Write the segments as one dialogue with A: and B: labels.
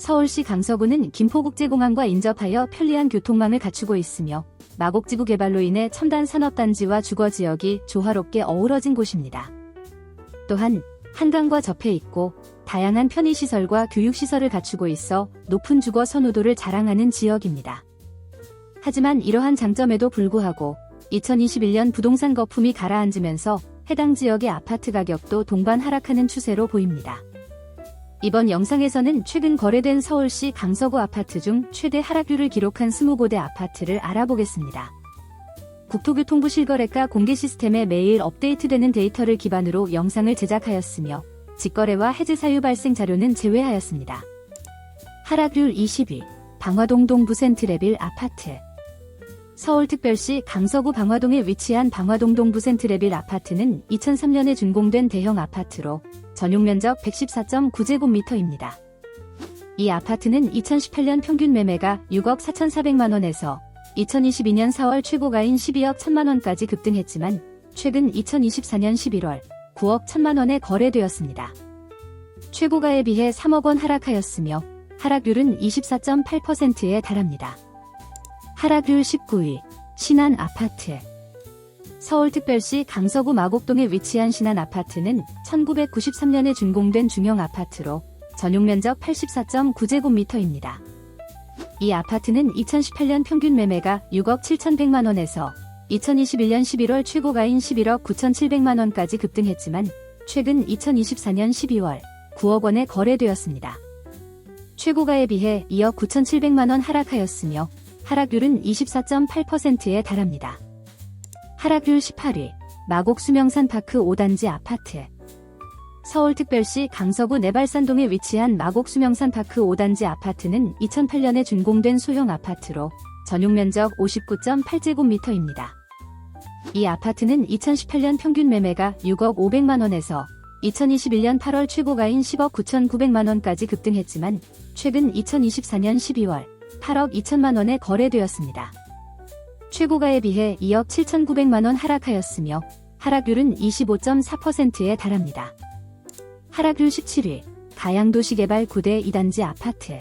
A: 서울시 강서구는 김포국제공항과 인접하여 편리한 교통망을 갖추고 있으며 마곡지구 개발로 인해 첨단 산업단지와 주거지역이 조화롭게 어우러진 곳입니다. 또한 한강과 접해 있고 다양한 편의시설과 교육시설을 갖추고 있어 높은 주거 선호도를 자랑하는 지역입니다. 하지만 이러한 장점에도 불구하고 2021년 부동산 거품이 가라앉으면서 해당 지역의 아파트 가격도 동반 하락하는 추세로 보입니다. 이번 영상에서는 최근 거래된 서울시 강서구 아파트 중 최대 하락률을 기록한 20곳의 아파트를 알아보겠습니다. 국토교통부 실거래가 공개 시스템에 매일 업데이트되는 데이터를 기반으로 영상을 제작하였으며 직거래와 해지 사유 발생 자료는 제외하였습니다. 하락률 20위, 방화동 동부 센트레빌 아파트. 서울특별시 강서구 방화동에 위치한 방화동 동부 센트레빌 아파트는 2003년에 준공된 대형 아파트로 전용면적 114.9제곱미터입니다. 이 아파트는 2018년 평균 매매가 6억 4,400만원에서 2022년 4월 최고가인 12억 1,000만원까지 급등했지만 최근 2024년 11월 9억 1,000만원에 거래되었습니다. 최고가에 비해 3억원 하락하였으며 하락률은 24.8%에 달합니다. 하락률 19위, 신한 아파트. 서울특별시 강서구 마곡동에 위치한 신한 아파트는 1993년에 준공된 중형 아파트로 전용면적 84.9제곱미터입니다. 이 아파트는 2018년 평균 매매가 6억 7,100만원에서 2021년 11월 최고가인 11억 9,700만원까지 급등했지만 최근 2024년 12월 9억원에 거래되었습니다. 최고가에 비해 2억 9,700만원 하락하였으며 하락률은 24.8%에 달합니다. 하락률 18위, 마곡 수명산파크 5단지 아파트. 서울특별시 강서구 내발산동에 위치한 마곡 수명산파크 5단지 아파트는 2008년에 준공된 소형 아파트로 전용면적 59.8제곱미터입니다. 이 아파트는 2018년 평균 매매가 6억 500만원에서 2021년 8월 최고가인 10억 9,900만원까지 급등했지만 최근 2024년 12월 8억 2천만원에 거래되었습니다. 최고가에 비해 2억 7,900만원 하락하였으며 하락률은 25.4%에 달합니다. 하락률 17위, 가양도시개발 9대 2단지 아파트.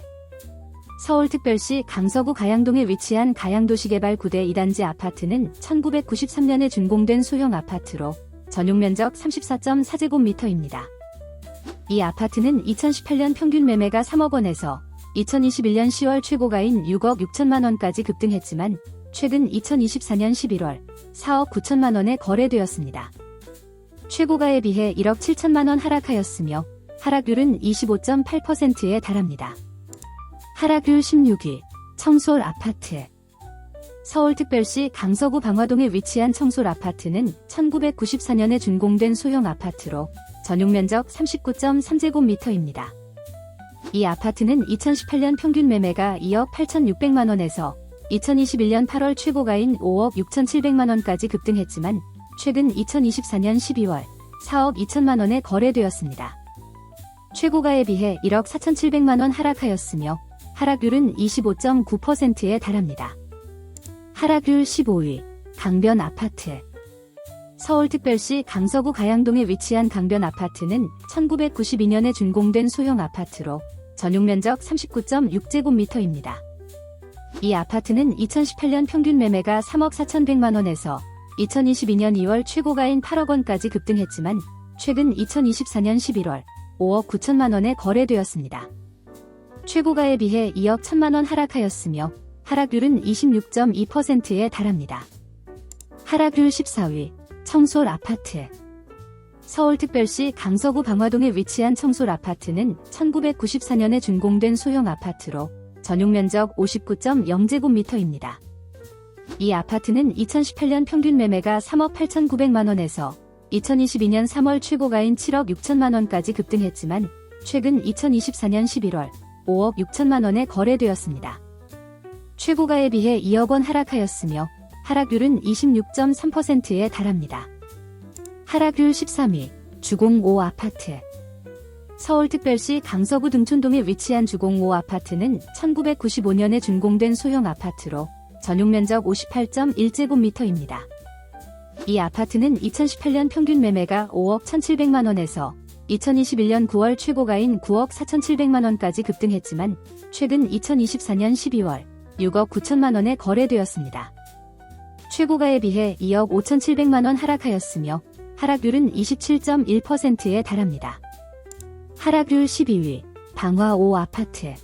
A: 서울특별시 강서구 가양동에 위치한 가양도시개발 9대 2단지 아파트는 1993년에 준공된 소형 아파트로 전용면적 34.4제곱미터입니다. 이 아파트는 2018년 평균 매매가 3억원에서 2021년 10월 최고가인 6억 6천만원까지 급등했지만 최근 2024년 11월 4억 9천만원에 거래되었습니다. 최고가에 비해 1억 7천만원 하락하였으며 하락률은 25.8%에 달합니다. 하락률 16위, 청솔 아파트. 서울특별시 강서구 방화동에 위치한 청솔 아파트는 1994년에 준공된 소형 아파트로 전용면적 39.3제곱미터입니다. 이 아파트는 2018년 평균 매매가 2억 8,600만원에서 2021년 8월 최고가인 5억 6,700만원까지 급등했지만 최근 2024년 12월 4억 2천만원에 거래되었습니다. 최고가에 비해 1억 4,700만원 하락하였으며 하락률은 25.9%에 달합니다. 하락률 15위, 강변 아파트. 서울특별시 강서구 가양동에 위치한 강변 아파트는 1992년에 준공된 소형 아파트로 전용면적 39.6제곱미터입니다. 이 아파트는 2018년 평균 매매가 3억 4,100만원에서 2022년 2월 최고가인 8억원까지 급등했지만 최근 2024년 11월 5억 9천만원에 거래되었습니다. 최고가에 비해 2억 1천만원 하락하였으며 하락률은 26.2%에 달합니다. 하락률 14위, 청솔 아파트. 서울특별시 강서구 방화동에 위치한 청솔 아파트는 1994년에 준공된 소형 아파트로 전용면적 59.0제곱미터입니다. 이 아파트는 2018년 평균 매매가 3억 8,900만원에서 2022년 3월 최고가인 7억 6천만원까지 급등했지만 최근 2024년 11월 5억 6천만원에 거래되었습니다. 최고가에 비해 2억원 하락하였으며 하락률은 26.3%에 달합니다. 하락률 13위, 주공 5 아파트. 서울특별시 강서구 등촌동에 위치한 주공 5 아파트는 1995년에 준공된 소형 아파트로 전용면적 58.1제곱미터입니다. 이 아파트는 2018년 평균 매매가 5억 1,700만원에서 2021년 9월 최고가인 9억 4,700만 원까지 급등했지만 최근 2024년 12월 6억 9천만 원에 거래되었습니다. 최고가에 비해 2억 5,700만 원 하락하였으며 하락률은 27.1%에 달합니다. 하락률 12위 방화 5 아파트.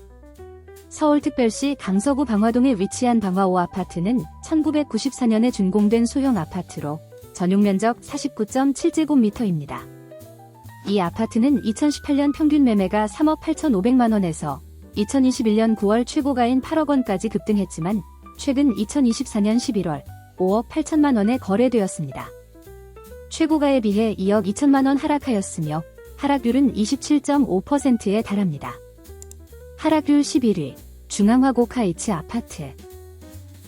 A: 서울특별시 강서구 방화동에 위치한 방화 5 아파트는 1994년에 준공된 소형 아파트로 전용면적 49.7제곱미터입니다. 이 아파트는 2018년 평균 매매가 3억 8,500만 원에서 2021년 9월 최고가인 8억 원까지 급등했지만 최근 2024년 11월 5억 8천만 원에 거래되었습니다. 최고가에 비해 2억 2천만 원 하락하였으며 하락률은 27.5%에 달합니다. 하락률 11위 중앙화곡 하이츠 아파트.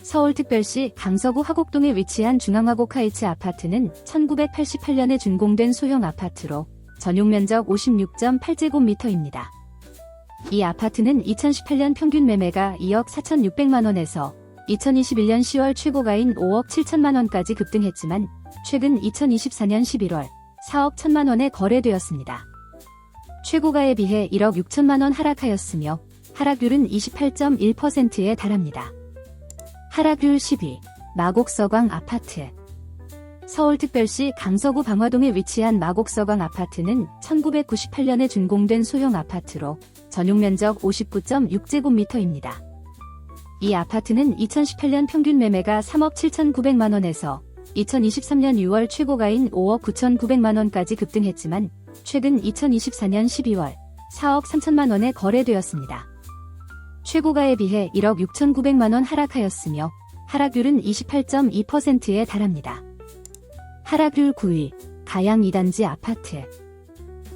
A: 서울특별시 강서구 화곡동에 위치한 중앙화곡 하이츠 아파트는 1988년에 준공된 소형 아파트로 전용면적 56.8제곱미터입니다. 이 아파트는 2018년 평균 매매가 2억 4,600만 원에서 2021년 10월 최고가인 5억 7천만 원까지 급등했지만 최근 2024년 11월 4억 1천만 원에 거래되었습니다. 최고가에 비해 1억 6천만 원 하락하였으며 하락률은 28.1%에 달합니다. 하락률 10위 마곡서광 아파트. 서울특별시 강서구 방화동에 위치한 마곡서광 아파트는 1998년에 준공된 소형 아파트로 전용면적 59.6제곱미터입니다. 이 아파트는 2018년 평균 매매가 3억 7,900만 원에서 2023년 6월 최고가인 5억 9,900만 원까지 급등했지만 최근 2024년 12월 4억 3천만 원에 거래되었습니다. 최고가에 비해 1억 6,900만 원 하락하였으며 하락률은 28.2%에 달합니다. 하락률 9위 가양 2단지 아파트.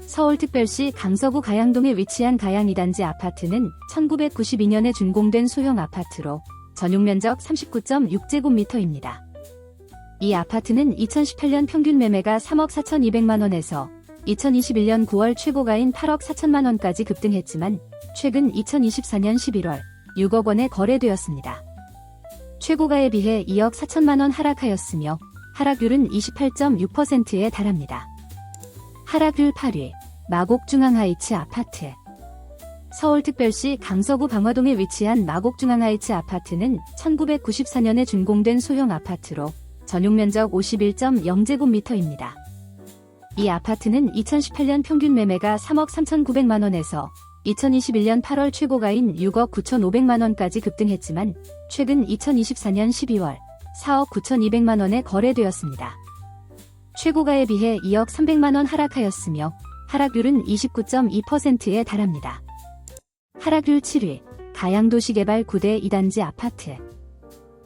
A: 서울특별시 강서구 가양동에 위치한 가양 2단지 아파트는 1992년에 준공된 소형 아파트로 전용면적 39.6제곱미터입니다. 이 아파트는 2018년 평균 매매가 3억 4,200만 원에서 2021년 9월 최고가인 8억 4천만 원까지 급등했지만 최근 2024년 11월 6억 원에 거래되었습니다. 최고가에 비해 2억 4천만 원 하락하였으며 하락률은 28.6%에 달합니다. 하락률 8위 마곡중앙하이츠 아파트. 서울특별시 강서구 방화동에 위치한 마곡중앙하이츠 아파트는 1994년에 준공된 소형 아파트로 전용면적 51.0제곱미터입니다. 이 아파트는 2018년 평균 매매가 3억 3,900만 원에서 2021년 8월 최고가인 6억 9,500만 원까지 급등했지만 최근 2024년 12월 4억 9,200만 원에 거래되었습니다. 최고가에 비해 2억 300만 원 하락하였으며 하락률은 29.2%에 달합니다. 하락률 7위 가양도시개발 9대 2단지 아파트.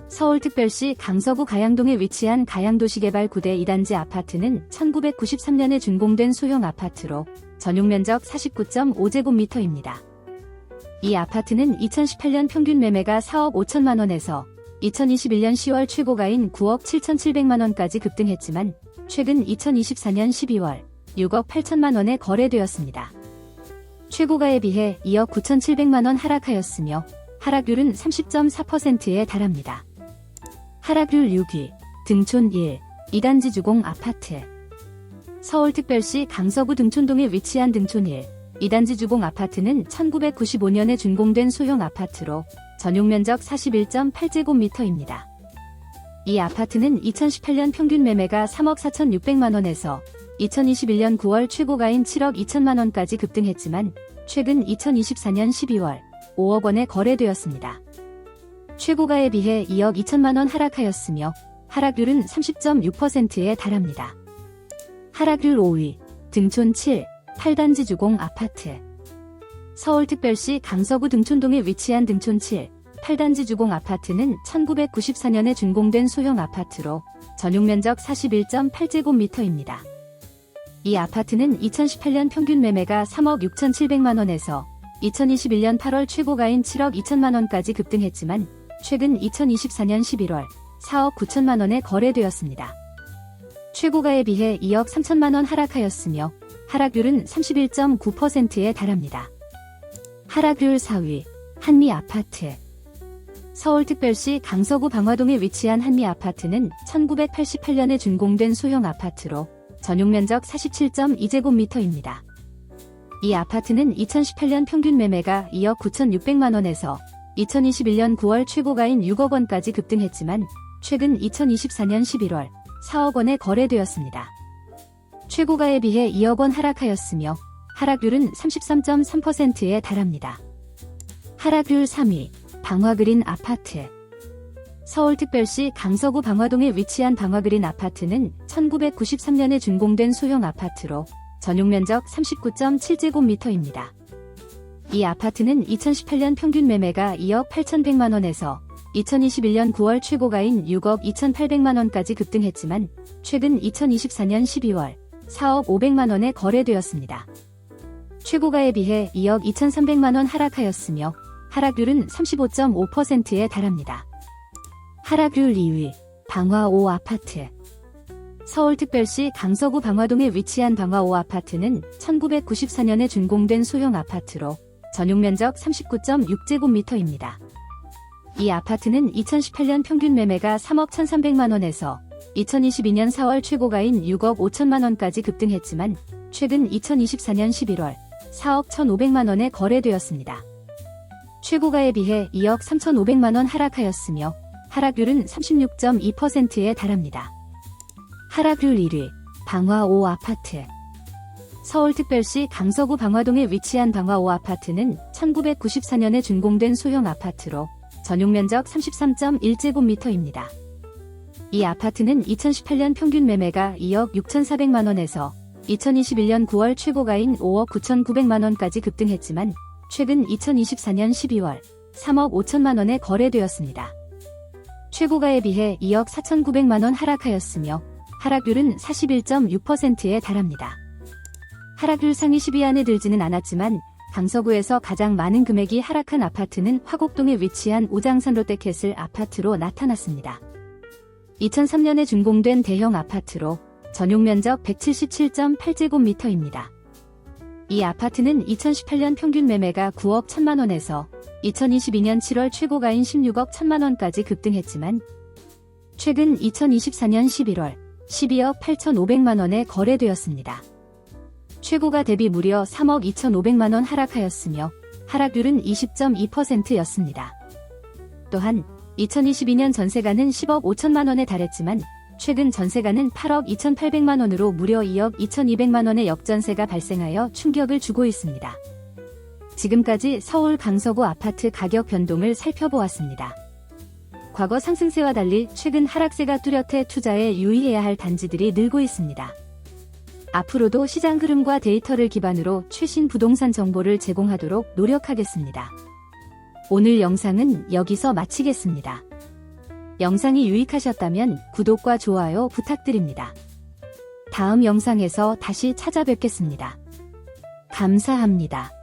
A: 서울특별시 강서구 가양동에 위치한 가양도시개발 9대 2단지 아파트는 1993년에 준공된 소형 아파트로 전용면적 49.5제곱미터입니다. 이 아파트는 2018년 평균 매매가 4억 5천만 원에서 2021년 10월 최고가인 9억 7,700만 원까지 급등했지만 최근 2024년 12월 6억 8천만 원에 거래되었습니다. 최고가에 비해 2억 9,700만 원 하락하였으며 하락률은 30.4%에 달합니다. 하락률 6위 등촌 1 2단지 주공 아파트. 서울특별시 강서구 등촌동에 위치한 등촌 1 2단지 주공 아파트는 1995년에 준공된 소형 아파트로 전용면적 41.8제곱미터입니다. 이 아파트는 2018년 평균 매매가 3억 4,600만 원에서 2021년 9월 최고가인 7억 2천만 원까지 급등했지만 최근 2024년 12월 5억 원에 거래되었습니다. 최고가에 비해 2억 2천만 원 하락하였으며 하락률은 30.6%에 달합니다. 하락률 5위 등촌 7 8단지 주공 아파트. 서울특별시 강서구 등촌동에 위치한 등촌 7 8단지 주공 아파트는 1994년에 준공된 소형 아파트로 전용면적 41.8제곱미터입니다. 이 아파트는 2018년 평균 매매가 3억 6,700만 원에서 2021년 8월 최고가인 7억 2천만 원까지 급등했지만 최근 2024년 11월 4억 9천만 원에 거래되었습니다. 최고가에 비해 2억 3천만 원 하락하였으며 하락률은 31.9%에 달합니다. 하락률 4위 한미아파트. 서울특별시 강서구 방화동에 위치한 한미아파트는 1988년에 준공된 소형 아파트로 전용면적 47.2제곱미터입니다. 이 아파트는 2018년 평균 매매가 2억 9,600만 원에서 2021년 9월 최고가인 6억 원까지 급등했지만 최근 2024년 11월 4억 원에 거래되었습니다. 최고가에 비해 2억 원 하락하였으며 하락률은 33.3%에 달합니다. 하락률 3위, 방화그린 아파트. 서울특별시 강서구 방화동에 위치한 방화그린 아파트는 1993년에 준공된 소형 아파트로 전용면적 39.7제곱미터입니다. 이 아파트는 2018년 평균 매매가 2억 8,100만 원에서 2021년 9월 최고가인 6억 2,800만 원까지 급등했지만 최근 2024년 12월 4억 500만 원에 거래되었습니다. 최고가에 비해 2억 2,300만 원 하락하였으며 하락률은 35.5%에 달합니다. 하락률 2위, 방화 5 아파트. 서울특별시 강서구 방화동에 위치한 방화 5 아파트는 1994년에 준공된 소형 아파트로 전용면적 39.6제곱미터입니다. 이 아파트는 2018년 평균 매매가 3억 1,300만 원에서 2022년 4월 최고가인 6억 5천만 원까지 급등했지만 최근 2024년 11월 4억 1,500만 원에 거래되었습니다. 최고가에 비해 2억 3,500만 원 하락하였으며 하락률은 36.2%에 달합니다. 하락률 1위, 방화 5 아파트. 서울특별시 강서구 방화동에 위치한 방화 5 아파트는 1994년에 준공된 소형 아파트로 전용면적 33.1제곱미터입니다. 이 아파트는 2018년 평균 매매가 2억 6,400만 원에서 2021년 9월 최고가인 5억 9,900만 원까지 급등했지만 최근 2024년 12월 3억 5천만 원에 거래되었습니다. 최고가에 비해 2억 4,900만 원 하락하였으며 하락률은 41.6%에 달합니다. 하락률 상위 10위 안에 들지는 않았지만 강서구에서 가장 많은 금액이 하락한 아파트는 화곡동에 위치한 오장산 롯데캐슬 아파트로 나타났습니다. 2003년에 준공된 대형 아파트로 전용면적 177.8제곱미터입니다. 이 아파트는 2018년 평균 매매가 9억 1천만 원에서 2022년 7월 최고가인 16억 1천만 원까지 급등했지만 최근 2024년 11월 12억 8,500만 원에 거래되었습니다. 최고가 대비 무려 3억 2,500만 원 하락하였으며 하락률은 20.2%였습니다. 또한 2022년 전세가는 10억 5천만 원에 달했지만 최근 전세가는 8억 2,800만 원으로 무려 2억 2,200만 원의 역전세가 발생하여 충격을 주고 있습니다. 지금까지 서울 강서구 아파트 가격 변동을 살펴보았습니다. 과거 상승세와 달리 최근 하락세가 뚜렷해 투자에 유의해야 할 단지들이 늘고 있습니다. 앞으로도 시장 흐름과 데이터를 기반으로 최신 부동산 정보를 제공하도록 노력하겠습니다. 오늘 영상은 여기서 마치겠습니다. 영상이 유익하셨다면 구독과 좋아요 부탁드립니다. 다음 영상에서 다시 찾아뵙겠습니다. 감사합니다.